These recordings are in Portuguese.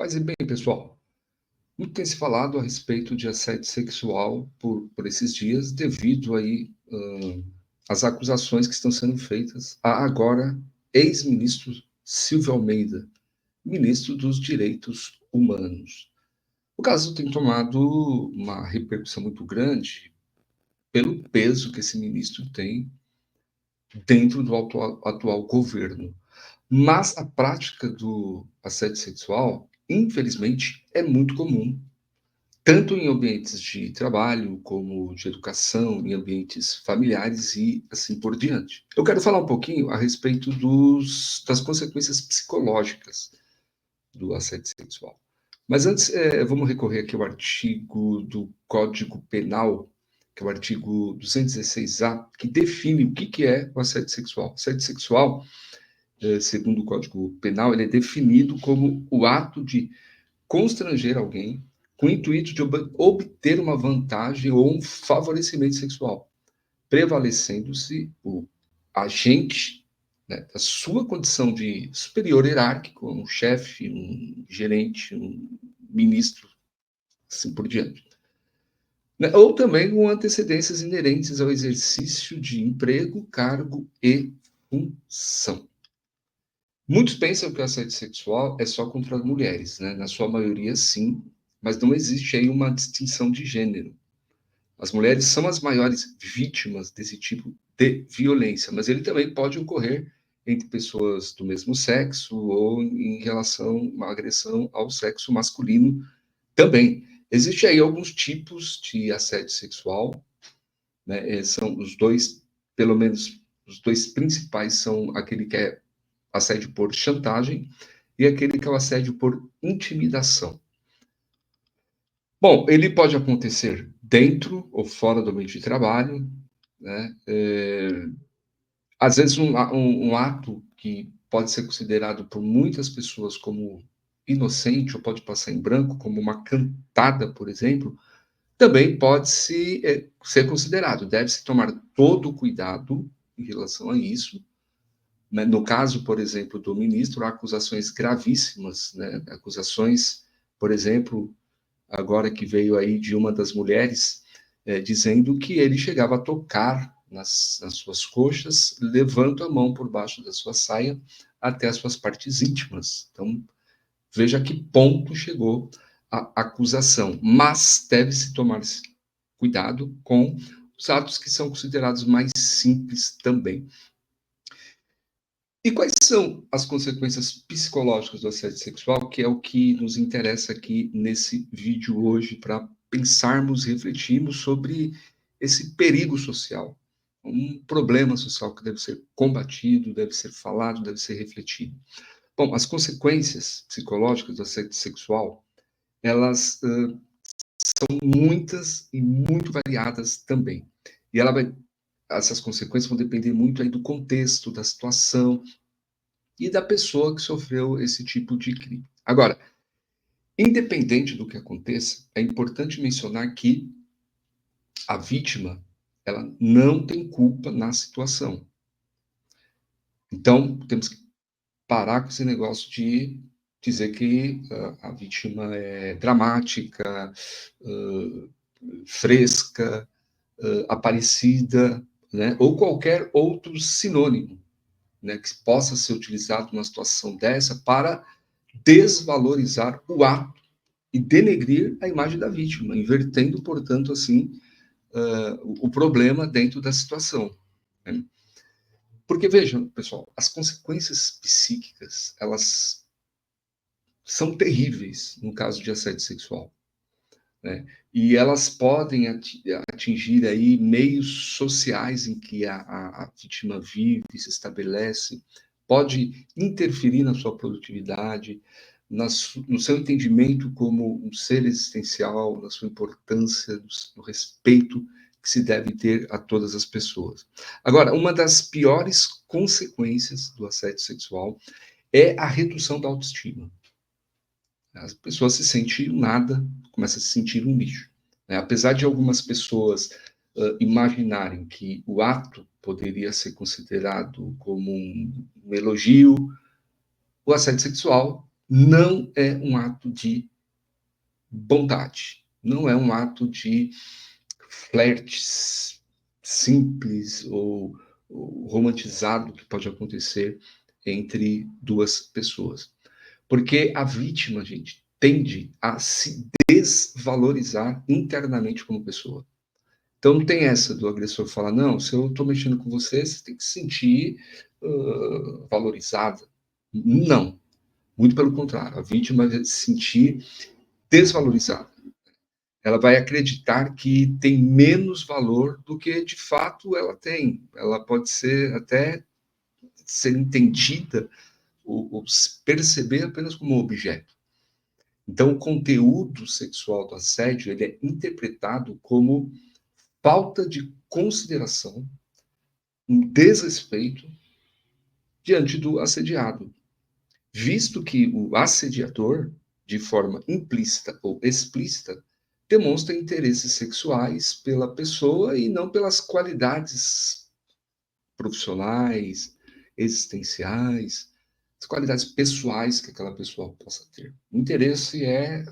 Paz e bem, pessoal. Muito tem se falado a respeito de assédio sexual por esses dias, devido aí às acusações que estão sendo feitas a agora ex-ministro Silvio Almeida, ministro dos Direitos Humanos. O caso tem tomado uma repercussão muito grande pelo peso que esse ministro tem dentro do atual governo. Mas a prática do assédio sexual, infelizmente, é muito comum, tanto em ambientes de trabalho, como de educação, em ambientes familiares e assim por diante. Eu quero falar um pouquinho a respeito das consequências psicológicas do assédio sexual. Mas antes, vamos recorrer aqui ao artigo do Código Penal, que é o artigo 216-A, que define o que é o assédio sexual. O assédio sexual, segundo o Código Penal, ele é definido como o ato de constranger alguém com o intuito de obter uma vantagem ou um favorecimento sexual, prevalecendo-se o agente, né, da sua condição de superior hierárquico, um chefe, um gerente, um ministro, assim por diante. Né, ou também com antecedências inerentes ao exercício de emprego, cargo e função. Muitos pensam que o assédio sexual é só contra as mulheres, né? Na sua maioria, sim, mas não existe aí uma distinção de gênero. As mulheres são as maiores vítimas desse tipo de violência, mas ele também pode ocorrer entre pessoas do mesmo sexo ou em relação a uma agressão ao sexo masculino também. Existem aí alguns tipos de assédio sexual, né? São os dois, pelo menos os dois principais são aquele que é assédio por chantagem e aquele que é o assédio por intimidação. Bom, ele pode acontecer dentro ou fora do ambiente de trabalho, né? Às vezes um ato que pode ser considerado por muitas pessoas como inocente ou pode passar em branco, como uma cantada, por exemplo, também pode ser considerado. Deve-se tomar todo o cuidado em relação a isso. No caso, por exemplo, do ministro, há acusações gravíssimas, né? Acusações, por exemplo, agora que veio aí de uma das mulheres, dizendo que ele chegava a tocar nas suas coxas, levando a mão por baixo da sua saia até as suas partes íntimas. Então, veja a que ponto chegou a acusação. Mas deve-se tomar cuidado com os atos que são considerados mais simples também. E quais são as consequências psicológicas do assédio sexual, que é o que nos interessa aqui nesse vídeo hoje, para pensarmos, refletirmos sobre esse perigo social, um problema social que deve ser combatido, deve ser falado, deve ser refletido. Bom, as consequências psicológicas do assédio sexual, elas são muitas e muito variadas também. E essas consequências vão depender muito aí do contexto, da situação, e da pessoa que sofreu esse tipo de crime. Agora, independente do que aconteça, é importante mencionar que a vítima, ela não tem culpa na situação. Então, temos que parar com esse negócio de dizer que a vítima é dramática, fresca, aparecida, né? Ou qualquer outro sinônimo, né, que possa ser utilizado numa situação dessa para desvalorizar o ato e denegrir a imagem da vítima, invertendo, portanto, assim, o problema dentro da situação. Né? Porque, vejam, pessoal, as consequências psíquicas, elas são terríveis no caso de assédio sexual. Né? E elas podem atingir aí meios sociais em que a vítima vive, se estabelece, pode interferir na sua produtividade, no seu entendimento como um ser existencial, na sua importância, no respeito que se deve ter a todas as pessoas. Agora, uma das piores consequências do assédio sexual é a redução da autoestima. As pessoas se sentem nada, começam a se sentir um lixo. Né? Apesar de algumas pessoas imaginarem que o ato poderia ser considerado como um elogio, o assédio sexual não é um ato de bondade, não é um ato de flertes simples ou romantizado que pode acontecer entre duas pessoas. Porque a vítima, gente, tende a se desvalorizar internamente como pessoa. Então não tem essa do agressor falar, não, se eu estou mexendo com você, você tem que se sentir valorizada. Não, muito pelo contrário, a vítima vai se sentir desvalorizada. Ela vai acreditar que tem menos valor do que de fato ela tem. Ela pode ser até ser entendida ou perceber apenas como objeto. Então, o conteúdo sexual do assédio ele é interpretado como falta de consideração, um desrespeito diante do assediado, visto que o assediador, de forma implícita ou explícita, demonstra interesses sexuais pela pessoa e não pelas qualidades profissionais, existenciais, as qualidades pessoais que aquela pessoa possa ter. O interesse é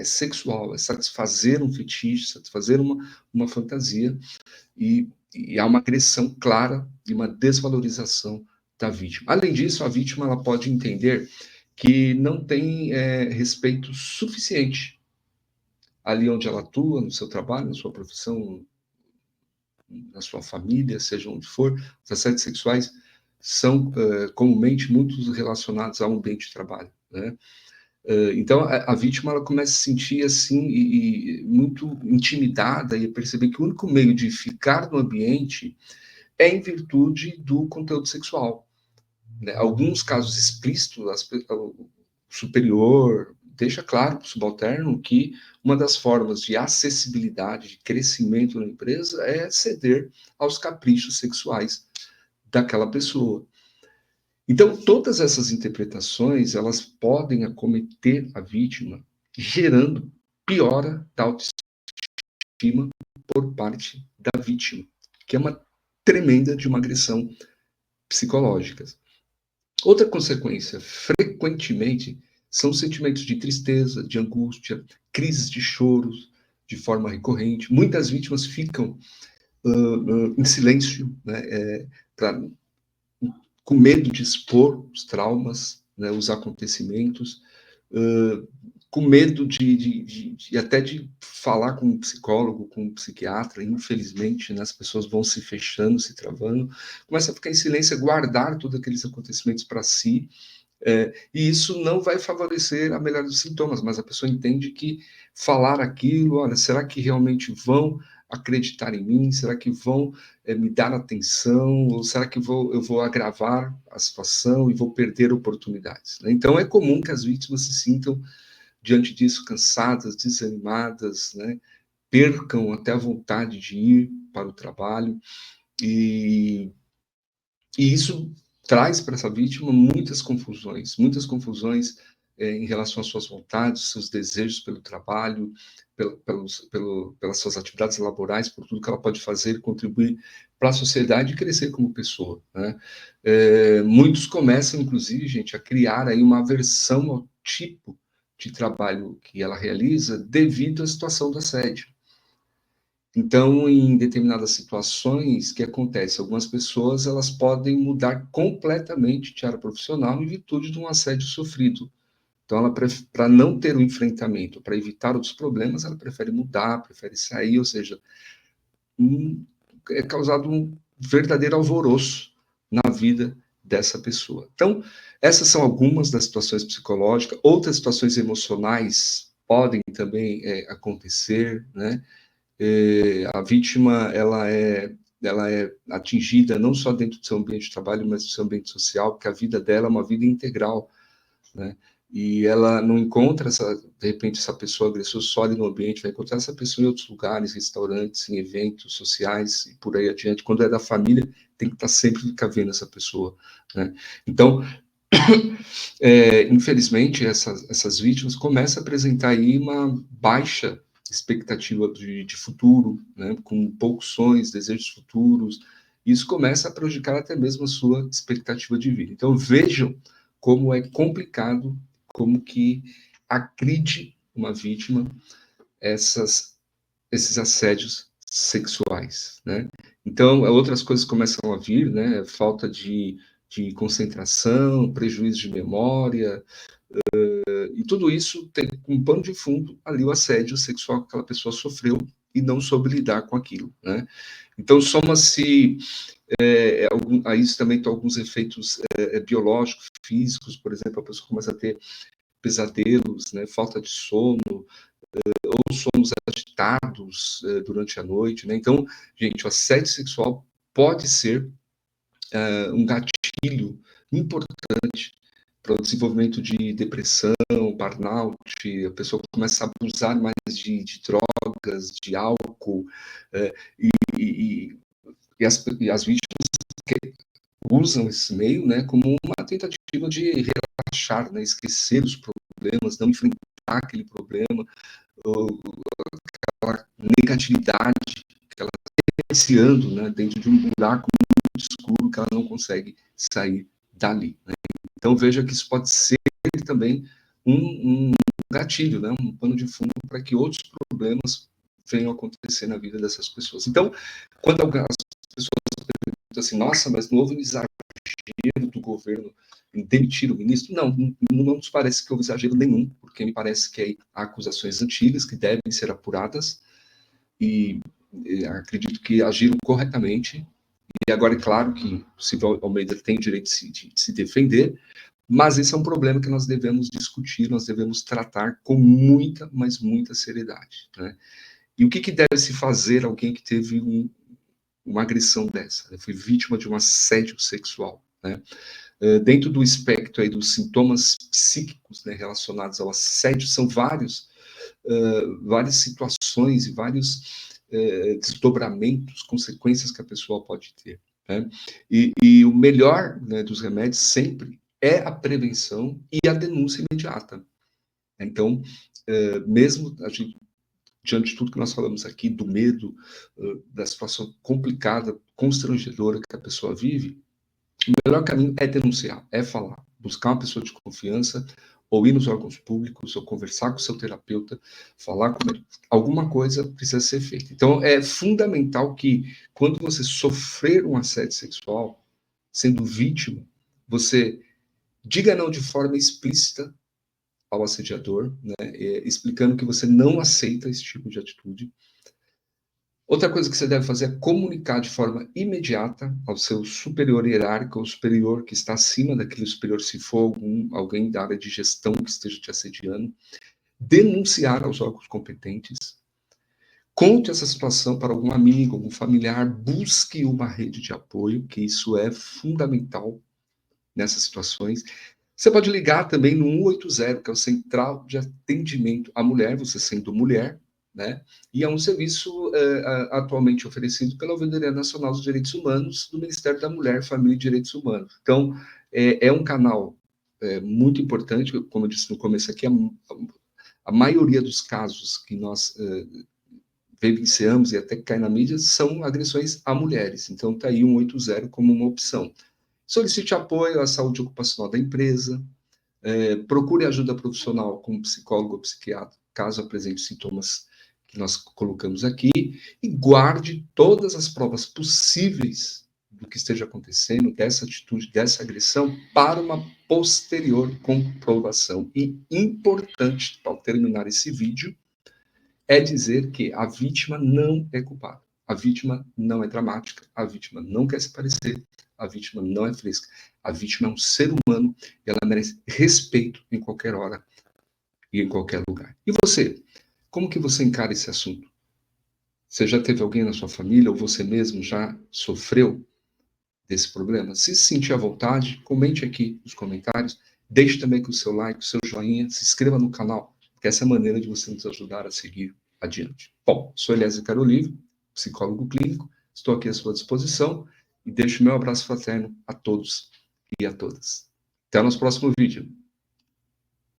sexual, é satisfazer um fetiche, satisfazer uma fantasia, e há uma agressão clara e uma desvalorização da vítima. Além disso, a vítima ela pode entender que não tem respeito suficiente ali onde ela atua, no seu trabalho, na sua profissão, na sua família, seja onde for. Os assédios sexuais são comumente muito relacionados ao ambiente de trabalho, né? Então a vítima ela começa a se sentir assim e muito intimidada e a perceber que o único meio de ficar no ambiente é em virtude do conteúdo sexual, né? Alguns casos explícitos, o superior deixa claro para o subalterno que uma das formas de acessibilidade, de crescimento na empresa é ceder aos caprichos sexuais daquela pessoa. Então, todas essas interpretações, elas podem acometer a vítima, gerando piora da autoestima por parte da vítima, que é uma tremenda de uma agressão psicológica. Outra consequência, frequentemente, são sentimentos de tristeza, de angústia, crises de choros de forma recorrente. Muitas vítimas ficam em silêncio, né, com medo de expor os traumas, né, os acontecimentos, com medo até de falar com um psicólogo, com um psiquiatra. Infelizmente, né, as pessoas vão se fechando, se travando, começa a ficar em silêncio, a guardar todos aqueles acontecimentos para si, e isso não vai favorecer a melhora dos sintomas, mas a pessoa entende que falar aquilo, olha, será que realmente vão acreditar em mim? Será que vão me dar atenção? Ou será que eu vou agravar a situação e vou perder oportunidades? Né? Então é comum que as vítimas se sintam, diante disso, cansadas, desanimadas, né? Percam até a vontade de ir para o trabalho, e isso traz para essa vítima muitas confusões em relação às suas vontades, seus desejos pelo trabalho, pelas suas atividades laborais, por tudo que ela pode fazer e contribuir para a sociedade e crescer como pessoa, né? Muitos começam, inclusive, gente, a criar aí uma aversão ao tipo de trabalho que ela realiza devido à situação do assédio. Então, em determinadas situações, o que acontece? Algumas pessoas elas podem mudar completamente de área profissional em virtude de um assédio sofrido. Então, ela para não ter um enfrentamento, para evitar outros problemas, ela prefere mudar, prefere sair, ou seja, é causado um verdadeiro alvoroço na vida dessa pessoa. Então, essas são algumas das situações psicológicas. Outras situações emocionais podem também acontecer, né? A vítima ela é atingida não só dentro do seu ambiente de trabalho, mas do seu ambiente social, porque a vida dela é uma vida integral, né? E ela não encontra de repente essa pessoa agressora só ali no ambiente, vai encontrar essa pessoa em outros lugares, restaurantes, em eventos sociais e por aí adiante. Quando é da família, tem que estar sempre vendo essa pessoa, né? Então, infelizmente, essas vítimas começam a apresentar aí uma baixa expectativa de futuro, né, com poucos sonhos, desejos futuros. Isso começa a prejudicar até mesmo a sua expectativa de vida. Então, vejam como é complicado, como que agride uma vítima esses assédios sexuais, né? Então, outras coisas começam a vir, né? Falta de concentração, prejuízo de memória, e tudo isso tem um pano de fundo ali o assédio sexual que aquela pessoa sofreu e não soube lidar com aquilo, né? Então, soma-se a isso também estão alguns efeitos biológicos, físicos, por exemplo, a pessoa começa a ter pesadelos, né? Falta de sono, ou somos agitados durante a noite, né? Então, gente, o assédio sexual pode ser um gatilho importante para o desenvolvimento de depressão, burnout, a pessoa começa a abusar mais de drogas, de álcool, e as vítimas usam esse meio, né, como uma tentativa de relaxar, né, esquecer os problemas, não enfrentar aquele problema, ou aquela negatividade que ela está iniciando, né, dentro de um buraco muito escuro que ela não consegue sair dali, né? Então veja que isso pode ser também um gatilho, né, um pano de fundo para que outros problemas venham a acontecer na vida dessas pessoas. Então, quando as pessoas perguntam assim, nossa, mas não houve um exagero do governo em demitir o ministro? Não nos parece que houve exagero nenhum, porque me parece que há acusações antigas que devem ser apuradas e acredito que agiram corretamente. E agora é claro que o Silvio Almeida tem o direito de se defender, mas esse é um problema que nós devemos discutir, nós devemos tratar com muita, mas muita seriedade, né? E o que deve se fazer alguém que teve uma agressão dessa, né? Foi vítima de um assédio sexual, né? Dentro do espectro aí dos sintomas psíquicos, né, relacionados ao assédio, são várias situações e vários desdobramentos, consequências que a pessoa pode ter, né? E o melhor, né, dos remédios sempre é a prevenção e a denúncia imediata. Então, mesmo a gente, diante de tudo que nós falamos aqui, do medo, da situação complicada, constrangedora que a pessoa vive, o melhor caminho é denunciar, é falar, buscar uma pessoa de confiança, ou ir nos órgãos públicos, ou conversar com o seu terapeuta, falar com ele. Alguma coisa precisa ser feita. Então, é fundamental que, quando você sofrer um assédio sexual, sendo vítima, você diga não de forma explícita ao assediador, né, explicando que você não aceita esse tipo de atitude. Outra coisa que você deve fazer é comunicar de forma imediata ao seu superior hierárquico, ao superior que está acima daquele superior, se for alguém da área de gestão que esteja te assediando, denunciar aos órgãos competentes, conte essa situação para algum amigo, algum familiar, busque uma rede de apoio, que isso é fundamental nessas situações. Você pode ligar também no 180, que é o Central de Atendimento à Mulher, você sendo mulher, né? E é um serviço atualmente oferecido pela Ouvidoria Nacional dos Direitos Humanos do Ministério da Mulher, Família e Direitos Humanos. Então, é um canal muito importante, como eu disse no começo aqui, a maioria dos casos que nós vivenciamos e até que cai na mídia são agressões a mulheres. Então, está aí o 180 como uma opção. Solicite apoio à saúde ocupacional da empresa, procure ajuda profissional como psicólogo ou psiquiatra, caso apresente sintomas que nós colocamos aqui, e guarde todas as provas possíveis do que esteja acontecendo, dessa atitude, dessa agressão, para uma posterior comprovação. E importante, ao terminar esse vídeo, é dizer que a vítima não é culpada. A vítima não é dramática, a vítima não quer se parecer, a vítima não é fresca. A vítima é um ser humano e ela merece respeito em qualquer hora e em qualquer lugar. E você? Como que você encara esse assunto? Você já teve alguém na sua família ou você mesmo já sofreu desse problema? Se sentir à vontade, comente aqui nos comentários. Deixe também com o seu like, o seu joinha, se inscreva no canal, porque essa é a maneira de você nos ajudar a seguir adiante. Bom, sou Eliezer Carolivo, psicólogo clínico, estou aqui à sua disposição e deixo meu abraço fraterno a todos e a todas. Até o nosso próximo vídeo.